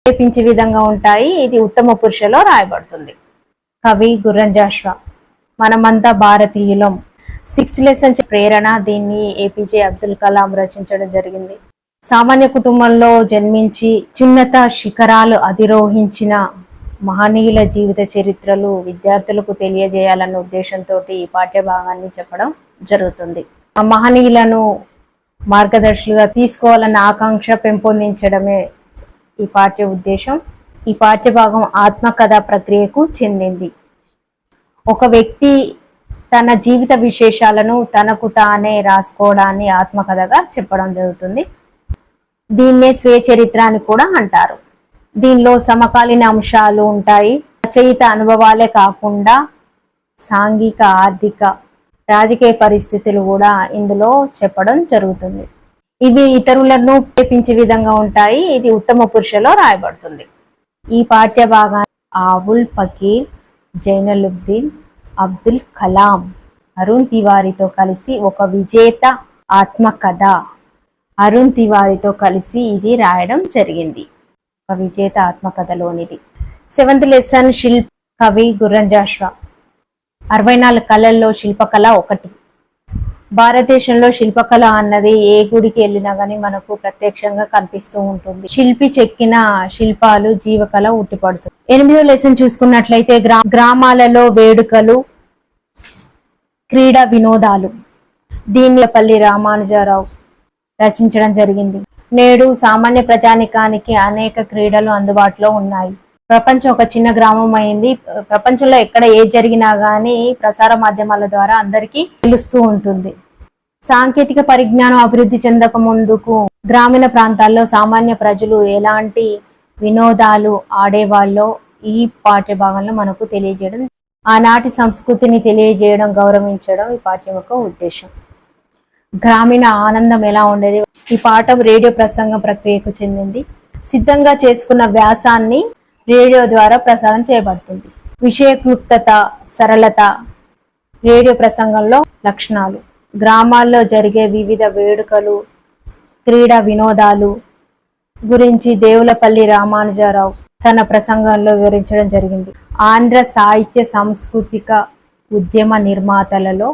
ప్రేరేపించే విధంగా ఉంటాయి. ఇది ఉత్తమ పురుషలో రాయబడుతుంది. కవి గుర్రం జాషువా. మనమంతా భారతీయులం. 6 లెసన్స్ ప్రేరణ. దీన్ని ఏపీజే అబ్దుల్ కలాం రచించడం జరిగింది. సామాన్య కుటుంబంలో జన్మించి చిన్నత శిఖరాలు అధిరోహించిన మహనీయుల జీవిత చరిత్రలు విద్యార్థులకు తెలియజేయాలన్న ఉద్దేశంతో ఈ పాఠ్య భాగాన్ని చెప్పడం జరుగుతుంది. మహనీయులను మార్గదర్శులుగా తీసుకోవాలన్న ఆకాంక్ష పెంపొందించడమే ఈ పాఠ్య ఉద్దేశం. ఈ పాఠ్య భాగం ఆత్మకథ ప్రక్రియకు చెందింది. ఒక వ్యక్తి తన జీవిత విశేషాలను తనకు తానే రాసుకోవడాన్ని ఆత్మకథగా చెప్పడం జరుగుతుంది. దీన్నే స్వీయ చరిత్ర అని కూడా అంటారు. దీనిలో సమకాలీన అంశాలు ఉంటాయి. రచయిత అనుభవాలే కాకుండా సాంఘిక, ఆర్థిక, రాజకీయ పరిస్థితులు కూడా ఇందులో చెప్పడం జరుగుతుంది. ఇవి ఇతరులను ప్రేరేపించే విధంగా ఉంటాయి. ఇది ఉత్తమ పురుషలో రాయబడుతుంది. ఈ పాఠ్య భాగాన్ని ఆబుల్ ఫకీర్ జైనులబ్దీన్ అబ్దుల్ కలాం అరుణ్ తివారీతో కలిసి ఒక విజేత ఆత్మకథ అరుణ్ తివారీతో కలిసి ఇది రాయడం జరిగింది. ఒక విజేత ఆత్మకథలోనిది. 7th లెసన్ శిల్ప. కవి గుర్రం జాషువా. 64 కళల్లో శిల్పకళ ఒకటి. భారతదేశంలో శిల్పకళ అన్నది ఏ గుడికి వెళ్ళినా కానీ మనకు ప్రత్యక్షంగా కనిపిస్తూ ఉంటుంది. శిల్పి చెక్కిన శిల్పాలు జీవకళ ఉట్టిపడుతుంది. 8వ లెసన్ చూసుకున్నట్లయితే గ్రామాలలో వేడుకలు, క్రీడా వినోదాలు. దీనిపల్లి రామానుజరావు రచించడం జరిగింది. నేడు సామాన్య ప్రజానికానికి అనేక క్రీడలు అందుబాటులో ఉన్నాయి. ప్రపంచం ఒక చిన్న గ్రామం అయింది. ప్రపంచంలో ఎక్కడ ఏది జరిగినా గానీ ప్రసార మాధ్యమాల ద్వారా అందరికీ తెలుస్తూ ఉంటుంది. సాంకేతిక పరిజ్ఞానం అభివృద్ధి చెందక ముందుకు గ్రామీణ ప్రాంతాల్లో సామాన్య ప్రజలు ఎలాంటి వినోదాలు ఆడేవాళ్ళో ఈ పాఠ్య భాగంలో మనకు తెలియజేయడం, ఆనాటి సంస్కృతిని తెలియజేయడం, గౌరవించడం ఈ పాఠ్యం యొక్క ఉద్దేశం. గ్రామీణ ఆనందం ఎలా ఉండేది. ఈ పాఠం రేడియో ప్రసంగం ప్రక్రియకు చెందింది. సిద్ధంగా చేసుకున్న వ్యాసాన్ని రేడియో ద్వారా ప్రసారం చేయబడుతుంది. విషయ క్లుప్తత, సరళత రేడియో ప్రసంగంలో లక్షణాలు. గ్రామాల్లో జరిగే వివిధ వేడుకలు, క్రీడా వినోదాలు గురించి దేవులపల్లి రామానుజరావు తన ప్రసంగంలో వివరించడం జరిగింది. ఆంధ్ర సాహిత్య సాంస్కృతిక ఉద్యమ నిర్మాతలలో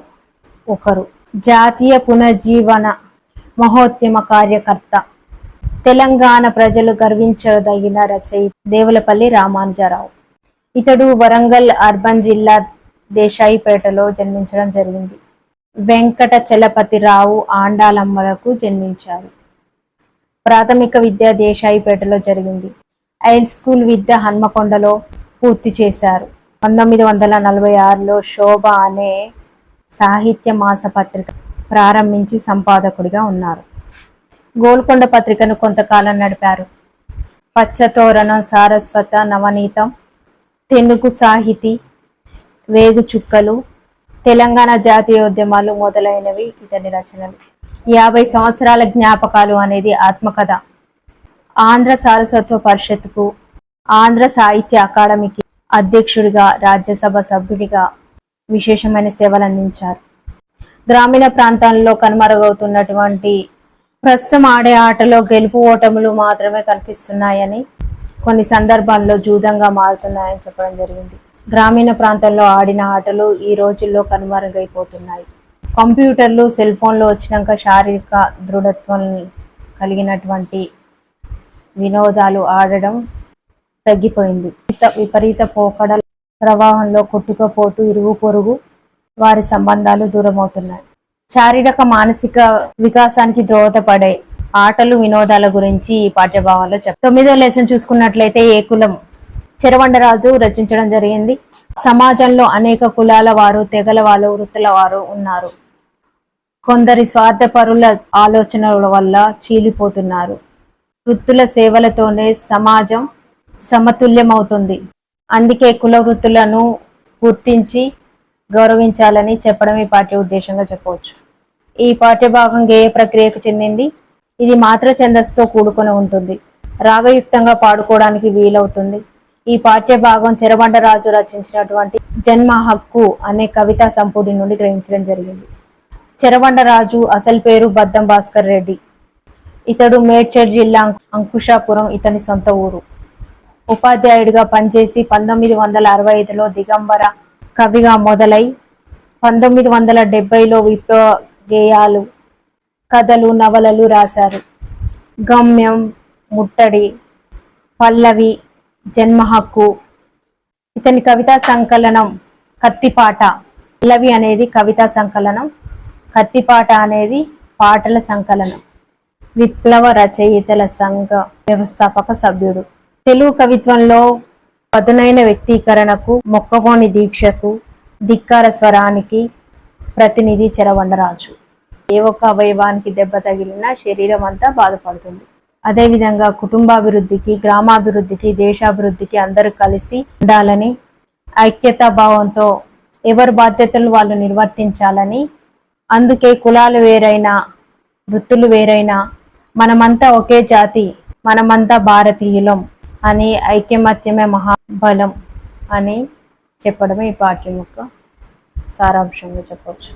ఒకరు. జాతీయ పునర్జీవన మహోద్యమ కార్యకర్త. తెలంగాణ ప్రజలు గర్వించదగిన రచయిత దేవులపల్లి రామానుజరావు. ఇతడు వరంగల్ అర్బన్ జిల్లా దేశాయిపేటలో జన్మించడం జరిగింది. వెంకట చలపతిరావు ఆండాలమ్మలకు జన్మించారు. ప్రాథమిక విద్య దేశాయిపేటలో జరిగింది. హై స్కూల్ విద్య హన్మకొండలో పూర్తి చేశారు. 1946లో శోభ అనే సాహిత్య మాసపత్రిక ప్రారంభించి సంపాదకుడిగా ఉన్నారు. గోల్కొండ పత్రికను కొంతకాలం నడిపారు. పచ్చతోరణం, సారస్వత, నవనీతం, తెనుగు సాహితీ, వేగు చుక్కలు, తెలంగాణ జాతీయోద్యమాలు మొదలైనవి ఇతని రచనలు. 50 సంవత్సరాల జ్ఞాపకాలు అనేది ఆత్మకథ. ఆంధ్ర సారస్వత పరిషత్కు, ఆంధ్ర సాహిత్య అకాడమీకి అధ్యక్షుడిగా, రాజ్యసభ సభ్యుడిగా విశేషమైన సేవలు అందించారు. గ్రామీణ ప్రాంతాల్లో కనుమరుగవుతున్నటువంటి ప్రస్తుతం ఆడే ఆటలో గెలుపు ఓటములు మాత్రమే కనిపిస్తున్నాయని, కొన్ని సందర్భాల్లో జూదంగా మారుతున్నాయని చెప్పడం జరిగింది. గ్రామీణ ప్రాంతాల్లో ఆడిన ఆటలు ఈ రోజుల్లో కనుమరుగైపోతున్నాయి. కంప్యూటర్లు, సెల్ ఫోన్లు వచ్చినాక శారీరక దృఢత్వం కలిగినటువంటి వినోదాలు ఆడడం తగ్గిపోయింది. విపరీత పోకడల ప్రవాహంలో కొట్టుకుపోతూ ఇరుగు పొరుగు వారి సంబంధాలు దూరమవుతున్నాయి. శారీరక మానసిక వికాసానికి దోహదపడే ఆటలు, వినోదాల గురించి ఈ పాఠ్యభాగంలో 9వ లెసన్ చూసుకున్నట్లయితే ఏకులం. చెరవండరాజు రచించడం జరిగింది. సమాజంలో అనేక కులాల వారు, తెగల వారు, వృత్తుల వారు ఉన్నారు. కొందరి స్వార్థపరుల ఆలోచనల వల్ల చీలిపోతున్నారు. వృత్తుల సేవలతోనే సమాజం సమతుల్యమవుతుంది. అందుకే కుల వృత్తులను గుర్తించి గౌరవించాలని చెప్పడం ఈ పాఠ్య ఉద్దేశంగా చెప్పవచ్చు. ఈ పాఠ్యభాగం గేయ ప్రక్రియకు చెందింది. ఇది మాత్ర ఛందస్సుతో కూడుకొని ఉంటుంది. రాగయుక్తంగా పాడుకోవడానికి వీలవుతుంది. ఈ పాఠ్య భాగం చెరబండరాజు రచించినటువంటి జన్మ హక్కు అనే కవితా సంపుటి నుండి గ్రహించడం జరిగింది. చెరబండరాజు అసలు పేరు బద్దం భాస్కర్ రెడ్డి. ఇతడు మేడ్చల్ జిల్లా అంకుశాపురం ఇతని సొంత ఊరు. ఉపాధ్యాయుడిగా పనిచేసి 1965లో దిగంబర కవిగా మొదలై 1970లో విప్లవ గేయాలు, కథలు, నవలలు రాశారు. గమ్యం, ముట్టడి, పల్లవి, జన్మ హక్కు. ఇతని కవితా సంకలనం కత్తిపాట. పల్లవి అనేది కవితా సంకలనం, కత్తిపాట అనేది పాటల సంకలనం. విప్లవ రచయితల సంఘ వ్యవస్థాపక సభ్యుడు. తెలుగు కవిత్వంలో పదునైన వ్యక్తీకరణకు, మొక్కవోని దీక్షకు, ధిక్కార స్వరానికి ప్రతినిధి చెరవండరాజు. ఏ ఒక్క అవయవానికి దెబ్బ తగిలినా శరీరం అంతా బాధపడుతుంది. అదేవిధంగా కుటుంబాభివృద్ధికి, గ్రామాభివృద్ధికి, దేశాభివృద్ధికి అందరూ కలిసి ఉండాలని, ఐక్యతా భావంతో ఎవరి బాధ్యతలు వాళ్ళు నిర్వర్తించాలని, అందుకే కులాలు వేరైనా, వృత్తులు వేరైనా మనమంతా ఒకే జాతి, మనమంతా భారతీయులం అని ఐక్యమత్యమే మహాబలం అని చెప్పడమే ఈ పాఠ్యం యొక్క సారాంశంగా చెప్పవచ్చు.